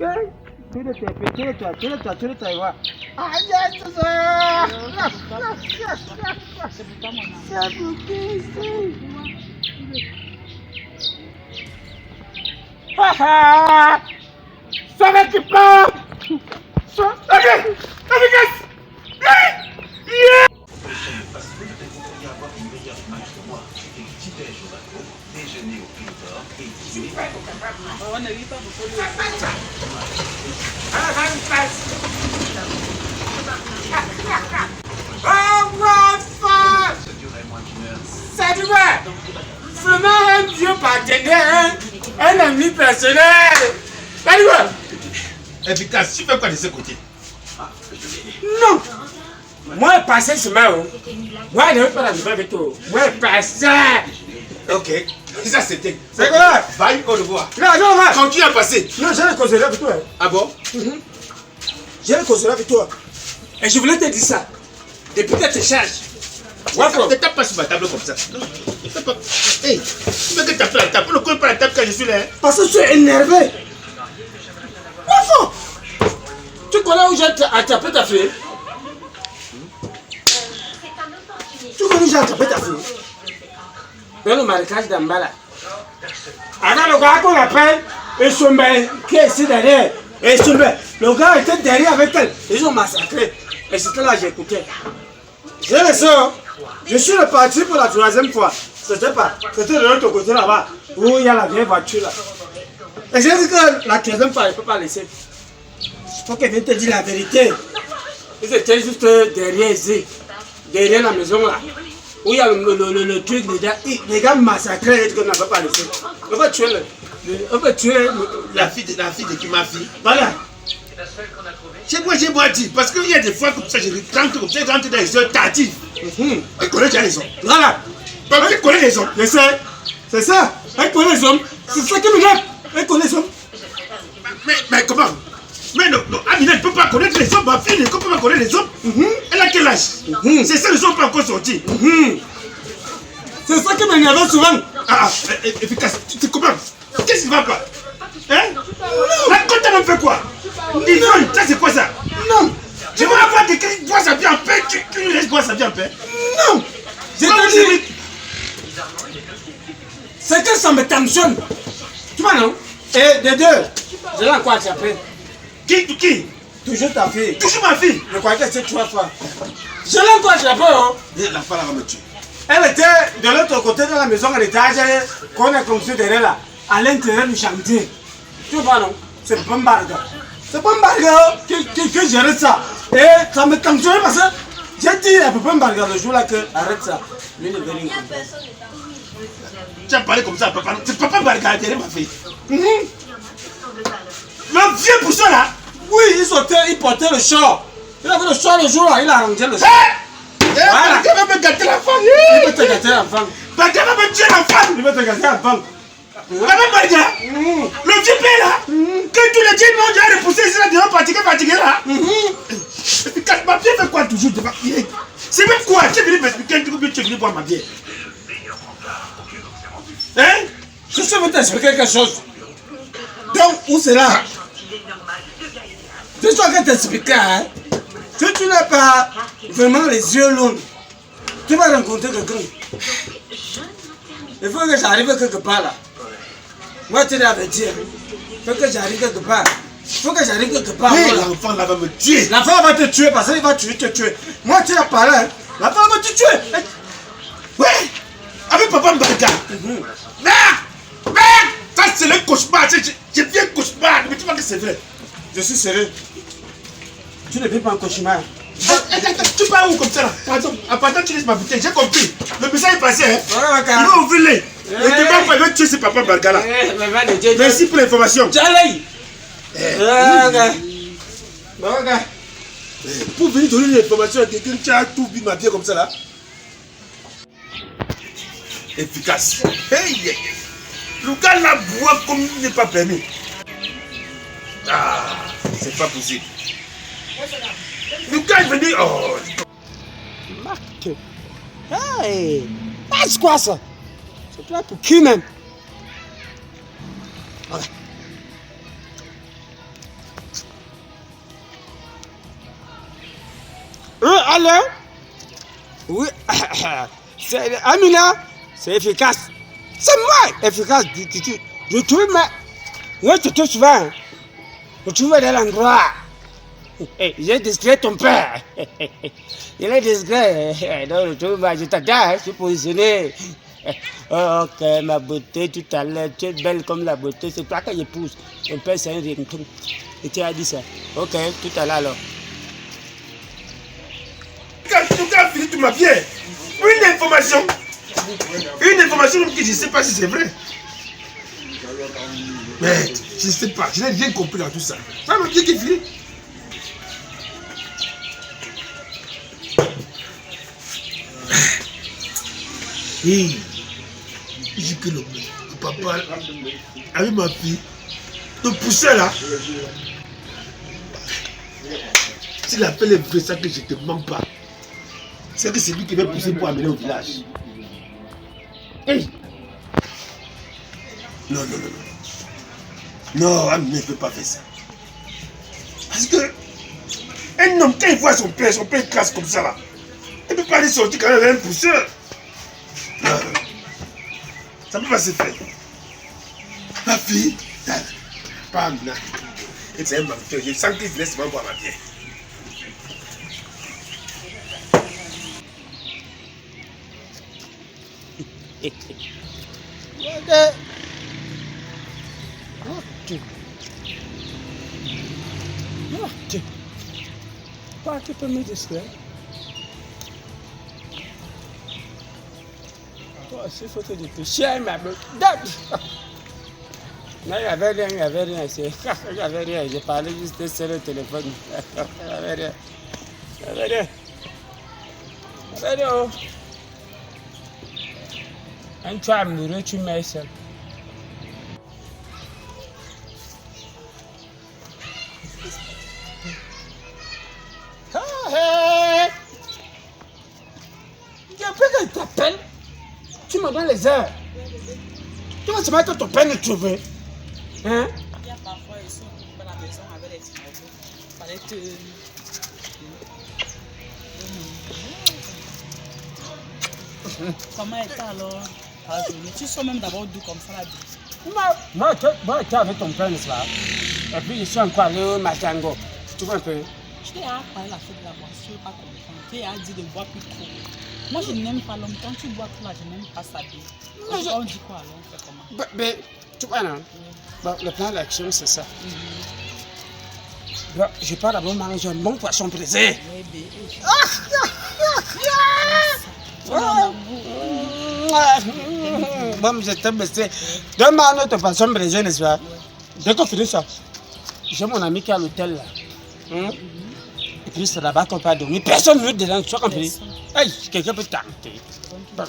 Tire-toi. C'est bloqué ici. Ça va qui part. Parce que peut-être qu'il y avoir une meilleure image de moi. Je fais petit-déj au bateau, déjeuner au Pindor et dîner Ça durait moins d'une heure. Ça durait. Vraiment un vieux partenaire, un ami personnel. Ça durait. Efficace, tu fais quoi de ce côté? Non. Moi, passé ce matin. Moi, je ne veux pas la nouvelle avec toi. Moi, passé. Ok, ça c'était. C'est quoi? Bye, au revoir. Non, va. Continue à passer. Non, j'ai le causerie avec toi. Ah bon? J'ai le causerie avec toi. Et je voulais te dire ça. Depuis que tu cherches. Ne tape pas sur ma table comme ça. Non, tape pas. Hey, tu veux que tape la table? Ne colle pas la table quand je suis là. Parce que tu es énervé. Wafo. Tu connais où j'ai attrapé ta fille? Tu connais où j'ai attrapé ta fille? Dans le marécage d'Ambala. Alors le gars qu'on appelle Esombe, qui est ici derrière. Esombe, le gars était derrière avec elle. Ils ont massacré. Et c'était là que j'écoutais. J'ai le son. Je suis reparti pour la troisième fois. C'était de l'autre côté là-bas, où il y a la vieille voiture là. Et j'ai dit que la troisième fois, je ne peux pas laisser. Il faut qu'elle vienne te dire la vérité. Ils étaient juste derrière ici, derrière la maison là, où il y a le truc déjà. Les gars massacrés et qu'on n'a pas laissé. On va tuer La fille de qui ma fille. Voilà. Chez moi, j'ai boiti. Parce qu'il y a des fois comme ça, je rentre comme ça, je rentre dans les heures tardives. Elle connaît déjà les hommes. Voilà. Elle connaît les hommes. Je sais. C'est ça. Elle connaît les hommes. C'est ça qui me lève. Elle connaît les hommes. Mais comment? Mais non, Amina ne peut pas connaître les hommes. Ma fille ne peut pas connaître les hommes. Elle a quel âge? C'est ça, les hommes pas encore sortis. C'est ça qui m'énerve souvent. Efficace. Tu comprends? Qu'est-ce qui va pas? Hein? La côte m'a fait quoi? Yvonne, ça c'est quoi ça? Non. Je veux avoir quelqu'un qui boit sa vie en paix. Tu lui laisses boire sa vie en paix? Non. Je te dis. C'est que ça me tensionne. Tu vois non? Et de deux, je l'ai encore attrapé. Qui? Toujours ta fille. Toujours ma fille. Je crois que c'est trois fois. Je l'ai encore attrapé. Hein? La femme va me tuer. Elle était de l'autre côté de la maison, elle était âgée, qu'on a construit derrière là, à l'intérieur du chantier. Tu vois non? C'est pas un barga. C'est pas un barga qui gère ça. Et ça me tensionne parce que j'ai dit à Papa Mbarga le jour là que arrête ça. Lui ne veut rien comprendre. Tu as parlé comme ça à papa. C'est papa Mbarga derrière ma fille. Le vieux pousson là. Oui, il portait le char. Il avait le char le jour là, il a rangé le char. Voilà. Il va me gâter l'enfant. Il veut te gâter l'enfant. Barga va me tuer l'enfant. Il veut te gâter l'enfant. Papa Mbarga, le vieux père là, que tous les dieux m'ont déjà repoussé ici là, devant fatigué là. Et puis quand ma bière fait quoi toujours devant? C'est même quoi? Tu es venu m'expliquer un truc ou bien tu es venu boire ma bière? Hein? Je sais vous t'expliquer quelque chose. Donc, où c'est là? C'est toi qui t'expliquer, hein? Si tu n'as pas vraiment les yeux longs, tu vas rencontrer quelqu'un. Il faut que j'arrive quelque part là. Moi, tu l'avais dit. Il faut que j'arrive quelque part. Il faut que j'arrive quelque part. Mais l'enfant là va me tuer. L'enfant va te tuer parce qu'il va te tuer. Moi, tu as parlé. Hein? L'enfant va te tuer. Ouais. Avec papa Mbarga. Ça c'est le cauchemar. J'ai bien cauchemar. Mais tu vois que c'est vrai. Je suis sérieux. Tu ne vis pas un cauchemar. Tu pars où comme ça là? Pendant que tu laisses ma bouteille, j'ai compris. Le message est passé. Hein? Voilà, il va ouvrir les. Et demain, il va tuer ce papa Mbarga là. Merci pour l'information. Pour venir donner l'information à quelqu'un qui a tout vu ma vie comme ça là. Efficace. Hey, le gars là boit comme il n'est pas permis. Ah, c'est pas possible. Le gars est venu. Oh. Marc. Hey. C'est quoi ça? C'est toi pour qui même? Voilà. Alors? Oui. Amina, c'est efficace. C'est moi efficace. Je trouve, mais. Moi, je te trouve souvent. Je trouve dans l'endroit. J'ai discret ton père. Il est discret. Donc, je t'adore, je suis positionné. Ok, ma beauté, tout à l'heure, tu es belle comme la beauté. C'est toi que je pousse. Ton père, c'est un ringtone. Et tu as dit ça. Ok, tout à l'heure alors. Quand tu as fini, tu m'as bien. Une information que je ne sais pas si c'est vrai. Mais je ne sais pas, je n'ai rien compris dans tout ça. Ça me dit qu'il finit. Et je dis que le papa, avec ma fille, te poussait là. S'il a fait les vrais ça que je ne te mens pas, c'est que c'est lui qui va pousser pour amener au village. Hey. Non. Non, Amina ne peut pas faire ça. Parce que un homme, quand il voit son père classe comme ça là, il ne peut pas aller sortir quand même avec un pousseur. Non. Ça ne peut pas se faire. Ma fille, pas Amina. Et c'est un menteur. Je sens qu'il venait seulement boire ma bière. Toi, tu peux me distraire. Toi aussi, il faut te dépêcher, ma belle. Non, il n'y avait rien. Il n'y avait rien. J'ai parlé juste sur le téléphone. Il n'y avait rien. Un tu es amoureux, tu mets seul. Je t'appelle. Tu me donnes les heures. Tu vas se mettre ton peine de trouver. Hein? Il y a parfois ici, on coupe à la maison avec les petits morceaux. Il fallait te... Comment est-ce alors ta journée? Tu sens même d'abord doux comme ça la vie. Moi, tu es avec ton père, n'est-ce pas? Et puis, je suis encore allé au Matango. Tu vois un peu? Je t'ai parlé la fête de la boisson, je ne veux pas comprendre. Tu as dit de boire plus trop. Moi, je n'aime pas l'homme. Quand tu bois tout là, je n'aime pas ça bien. On dit quoi alors? On fait comment? Mais, tu vois, non? Bon, le plan d'action, c'est ça. Bon, je pars d'abord manger un bon poisson braisé. Bon, je t'ai baissé. Donne-moi un autre poisson braisé, n'est-ce pas? Dès qu'on finit ça, j'ai mon ami qui est à l'hôtel là. Et puis c'est là-bas qu'on peut dormir. Personne ne veut dedans, tu as compris? Hey, quelqu'un peut tenter. Bon.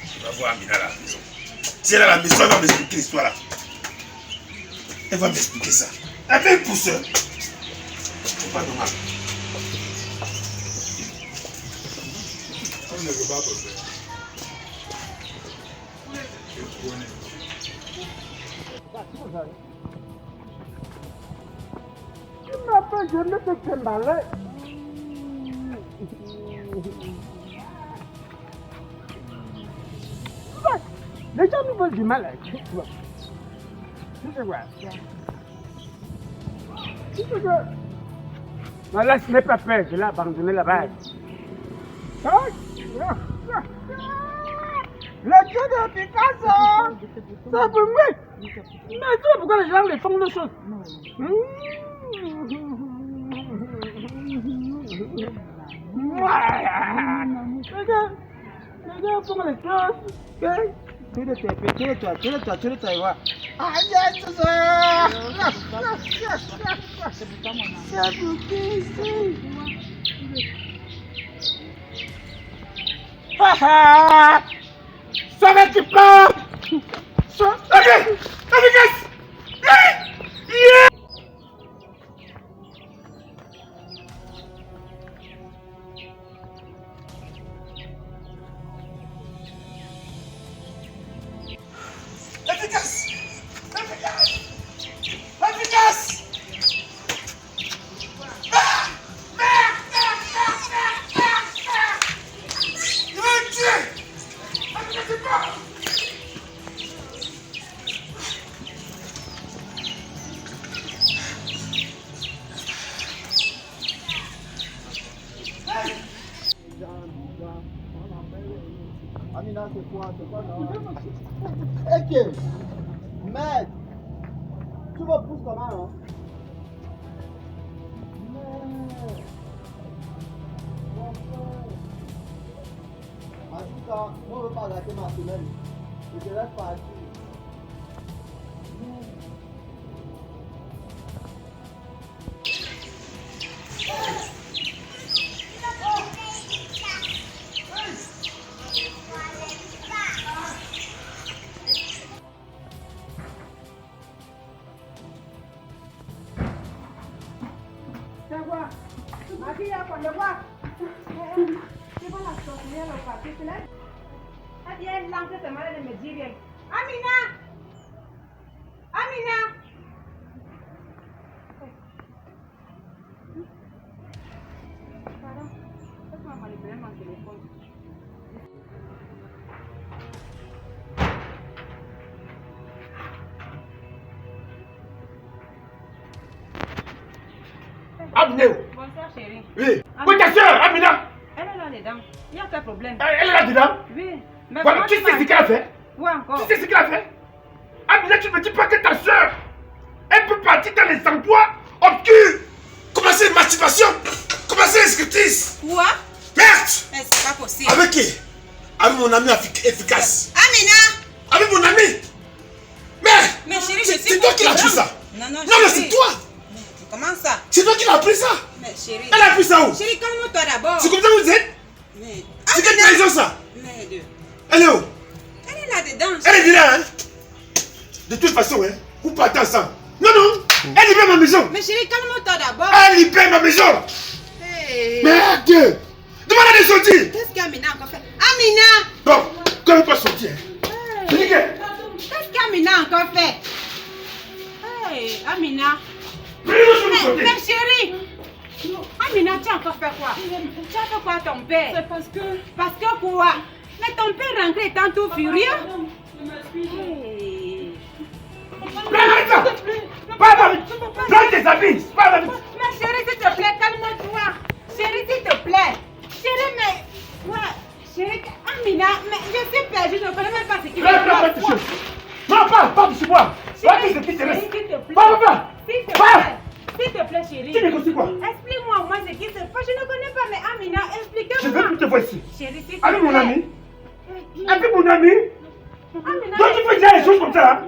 Je vais voir Amina à la maison. Si elle est à la maison, elle va m'expliquer l'histoire là. Elle va m'expliquer ça. Avec un pousseur. C'est pas normal. On ne veut pas pousser. Tu m'appelles, je ne te trimballer. Les gens nous veulent du mal avec toi. Tu sais quoi? Tu sais quoi? Non, là, ce n'est pas fait. Je l'ai abandonné là-bas. Le dieu de Picasso! C'est pour moi! Mais tu vois pourquoi les gens les font de choses? Les gens font les choses. Tire-toi, et voir. Aïe, c'est ça! C'est pour qui ici? Ça va tu pas! Amina, c'est quoi non? Ok. Mec, tu me pousses comment, hein? En tout cas, on ne veut pas rater ma semaine. Je te laisse partir. Amina! Amina! Pardon, laisse-moi manipuler mon téléphone. Amina. Bonsoir chérie. Oui. Où est ta soeur, Amina? Elle est là-dedans. Il y a quel problème? Elle est là-dedans? Oui. Mais Voilà, tu sais ce qu'elle a fait? Quoi encore? Tu sais ce qu'elle a fait? Amina, tu ne me dis pas que ta soeur, elle peut partir dans les endroits obscurs. Commencer masturbation. Commencer l'escriptrice. Quoi? Merde! Mais c'est pas possible. Avec qui? Avec mon ami efficace. Amina! Avec mon ami. Mais chérie, je suis c'est toi qui l'as appris ça. Non, Non, mais c'est toi. Mais comment ça? C'est toi qui l'as appris ça. Mais chérie. Elle a appris ça où? Chérie, calme-toi d'abord. C'est comme ça que vous êtes? Mais. C'est quelle trahison ça? Merde. Elle est où? Elle est là-dedans. Elle est là, hein? De toute façon, hein, vous partez ensemble. Non, non, elle libère ma maison. Mais chérie, calme-toi d'abord. Elle libère ma maison. Hey. Merde. Demande-la de sortir. Qu'est-ce qu'Amina a encore fait? Amina! Non, quand elle ne pas sortir. Je dis que... Qu'est-ce qu'Amina a encore fait? Hey, Amina! Mais chérie! Amina, tu as encore fait quoi? Tu as fait quoi à ton père? C'est parce que... Parce que quoi? Mais ton père rentré étant tout furieux? Hey. Arrête ça! Prends tes habits! Mais chérie, s'il te plaît, calme-toi! Chérie, s'il te plaît! Chérie, mais... Ouais, chérie, Amina, mais je suis perdue, je ne connais même pas ce qui se passe. Non, pas de chez moi! Chérie, s'il te plaît. Pas! S'il te plaît, chérie. Tu négocies quoi? Explique-moi au moins ce qui se passe. Je ne connais pas, mais Amina, explique-moi. Je veux plus te voir ici. Chérie, s'il te plaît. Avec mon ami? Avec mon ami? Amina, Donc tu fais déjà les choses comme ça, hein?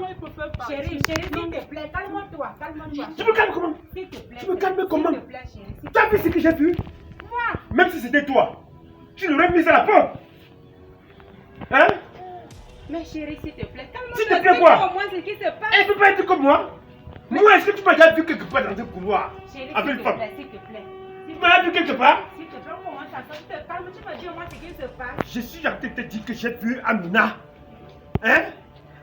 Chérie, s'il te plaît, calme-toi, calme-toi. Tu me calmes comment? S'il te plaît. Tu me calmes comment? S'il te plaît, chérie. Tu as vu ce que j'ai vu? Moi. Même si c'était toi, tu l'aurais mis à la porte. Hein? Mais chérie, s'il te plaît, calme-toi. S'il te plaît, quoi? Au moins ce qui se passe. Elle ne peut pas être comme moi. Moi, est-ce que tu m'as déjà vu quelque part dans un couloir Chérie, avec s'il une te femme? plaît, s'il te plaît. Tu m'as vu quelque part? S'il te plaît, on commence à ça. Tu te calmes, tu me dis au moins ce qui se passe. Je suis en train de te dire que j'ai vu Amina. Hein?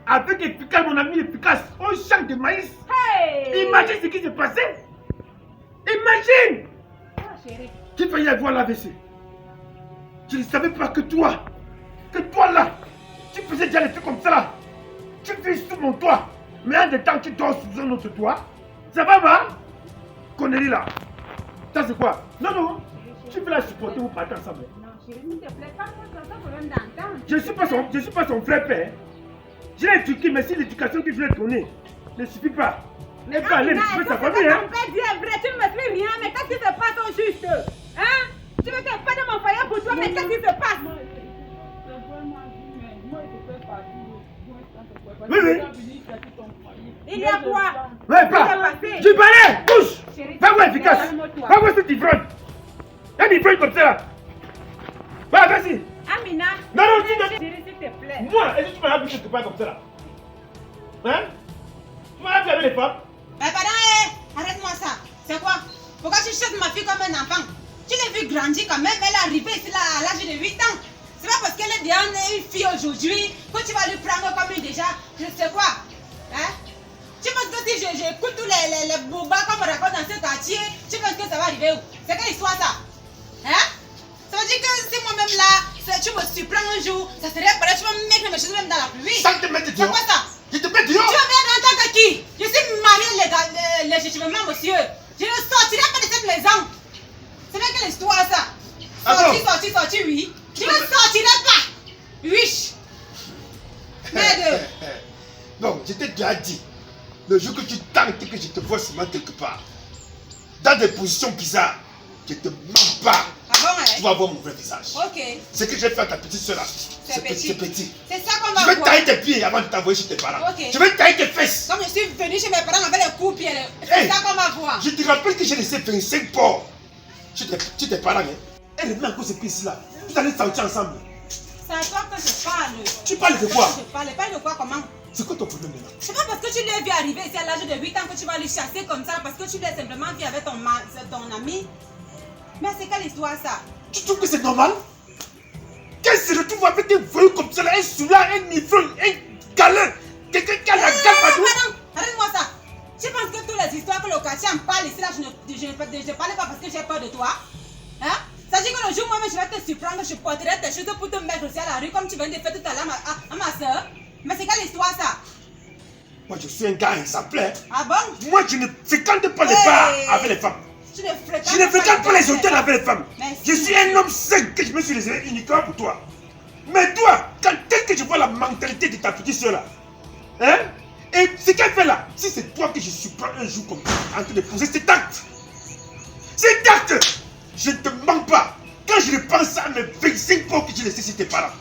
Avec efficace, mon ami efficace, au champ de maïs. Hey! Imagine ce qui s'est passé. Imagine! Oh, chérie. J'ai failli avoir l'AVC. Je ne savais pas que toi là, tu faisais déjà les trucs comme ça là. Tu vis sous mon toit. Mais en des temps, tu dors sous un autre toit. Ça va, ma connerie là. Ça c'est quoi? Non, non. Tu peux la supporter, vous partez ensemble. Non, chérie, s'il te plaît, calme-toi, ça problème d'entendre. Je ne suis pas son vrai père. J'ai éduqué, mais si l'éducation que je lui ai donnée ne suffit pas. Elle va aller récupérer sa famille, hein. Ton père dit est vrai, tu ne me suis rien, mais qu'est-ce qui se passe au juste? Hein? Tu veux que je fasse mon foyer pour toi, mais qu'est-ce qui se passe? Oui, oui. Il y a quoi? Ouais, pas. Tu parlais, touche. Va voir efficace. Va voir cette ivrogne. Un ivrogne comme ça là. Va, vas-y. Amina. Non, non, tu Chérie, s'il te plaît. Moi, est-ce que tu m'as vu quelque part comme ça là? Hein? Tu m'as vu avec les femmes? Mais pardon, arrête-moi ça. C'est quoi? Pourquoi tu traites ma fille comme un enfant? Tu l'as vu grandir quand même, elle est arrivée ici là à l'âge de 8 ans. C'est pas parce qu'elle est déjà une fille aujourd'hui que tu vas lui prendre comme une déjà, je sais quoi. Hein? Tu penses que si j'écoute tous les bobas qu'on me raconte dans ce quartier, tu penses que ça va arriver où? C'est quelle histoire ça? Hein? Ça veut dire que si moi-même là, tu me surprends un jour, ça serait pareil, tu vas me mettre mes choses même dans la pluie. Sans te mettre C'est dehors. quoi ça? Je te mets dehors. Tu vas mettre en tant que qui? Je suis mariée légitimement, monsieur. Je ne sortirai pas de cette maison. C'est quelle histoire ça? Sorti, oui. Je ne sortirai pas. Oui. déjà dit. Le jour que tu tentes que je te vois seulement quelque part, dans des positions bizarres, je te mens pas. Ah bon, hein? Tu vas voir mon vrai visage. Ok. Ce que j'ai fait à ta petite soeur là, C'est petit. c'est petit. C'est ça qu'on Je va vais voir. tailler tes pieds avant de t'envoyer chez tes parents. Ok. Je vais tailler tes fesses. Comme je suis venue chez mes parents avec les coups pieds, c'est Hey, ça qu'on va voir. je te rappelle que j'ai laissé 25 porcs chez tes parents. Hein. Et reviens encore ces pieds là. Vous allez sortir ensemble. C'est à toi que je parle. Tu parles de quoi? Je parle pas de quoi, comment? C'est quoi ton problème maintenant? C'est pas parce que tu l'as vu arriver ici à l'âge de 8 ans que tu vas lui chasser comme ça, parce que tu l'as simplement vu avec ton ami. Mais c'est quelle histoire ça? Tu trouves que c'est normal? Qu'elle se retrouve avec des voyous comme ça, là, un soulard, un ivrogne, un galin, quelqu'un qui a la gamme à nous? Madame, arrête-moi ça. Tu penses que toutes les histoires que le quartier en parle ici, là, je ne parle pas parce que j'ai peur de toi? Hein? Ça dit que le jour moi-même je vais te surprendre, je porterai tes choses pour te mettre aussi à la rue comme tu viens de faire tout à l'heure à ma soeur. Mais c'est quelle histoire ça? Moi, je suis un gars exemplaire. Ah bon? Moi, je ne fréquente pas les bars avec les femmes. Je Je ne fréquente pas les hôtels avec les femmes. Merci. Je suis un homme sain que je me suis laissé uniquement pour toi. Mais toi, quand tel que je vois la mentalité de ta petite soeur là, hein? Et ce qu'elle fait là, si c'est toi que je surprends un jour comme ça, en train de poser cet acte, je ne te mens pas. Quand je repense à mes 25 pots que j'ai laissés chez tes parents,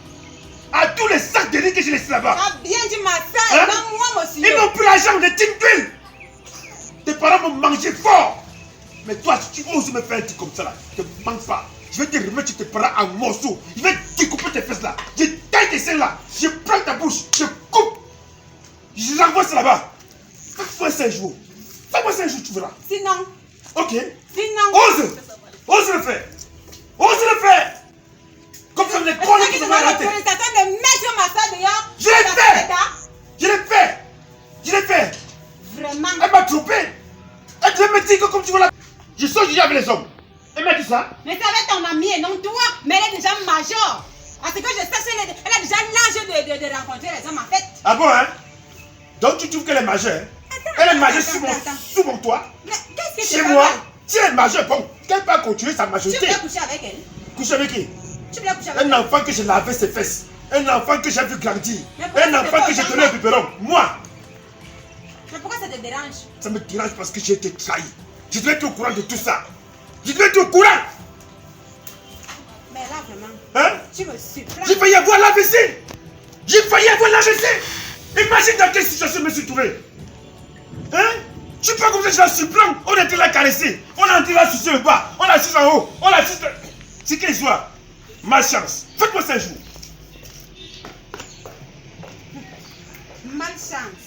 à tous les sacs de riz que j'ai laissés là-bas, Ah bien dit ma soeur, hein? non moi monsieur. Ils n'ont plus l'argent de Tintville. Tes parents m'ont mangé fort. Mais toi, si tu oses me faire un truc comme ça là, je ne te mens pas. Je vais te remettre chez tes parents en morceaux. Je vais découper tes fesses là. Je taille tes seins là. Je prends ta bouche. Je coupe. Je l'envoie ça là-bas. Fais-moi 5 jours. Fais-moi 5 jours, tu verras. Sinon, Ok. sinon. Ose le faire. Ose le faire. Comme ça, les Est-ce conneries que qui tu sont vas arrêtées. l'autorisation de mettre ma soeur dehors? Je l'ai fait. Je l'ai fait. Je l'ai fait. Vraiment. Elle m'a trompé. Elle devait me dire que comme tu vois là, je sors déjà avec les hommes. Elle m'a dit ça. Mais c'est avec ton ami et non toi. Mais elle est déjà majeure. À ce que je sais, elle a déjà l'âge de rencontrer les hommes en fait. Ah bon, hein? Donc tu trouves qu'elle est majeure? Elle est majeure sous mon toit. Mais qu'est-ce que Chez tu moi, fais? si elle est majeure, bon, qu'elle peut continuer sa Tu majorité. voulais coucher avec elle? Coucher avec qui? Tu voulais coucher avec Un elle? enfant que j'ai lavé ses fesses. Un enfant que j'ai vu grandir. Mais pourquoi Un c'est enfant pas que j'ai autant donné un mal? biberon. Moi, Mais pourquoi ça te dérange? ça me dérange parce que j'ai été trahi. Je dois être au courant de tout ça. Je dois être au courant. Mais là vraiment, Hein? tu me surprends. J'ai failli avoir la vaisselle. J'ai failli avoir la vaisselle. Imagine dans quelle situation je me suis trouvé. Hein? Je suis pas comme ça, je la surprends. On était là caressé. On a été là sur le bas. On a assis en haut. On a assis. C'est quelle histoire? Malchance. Faites-moi 5 jours. Malchance.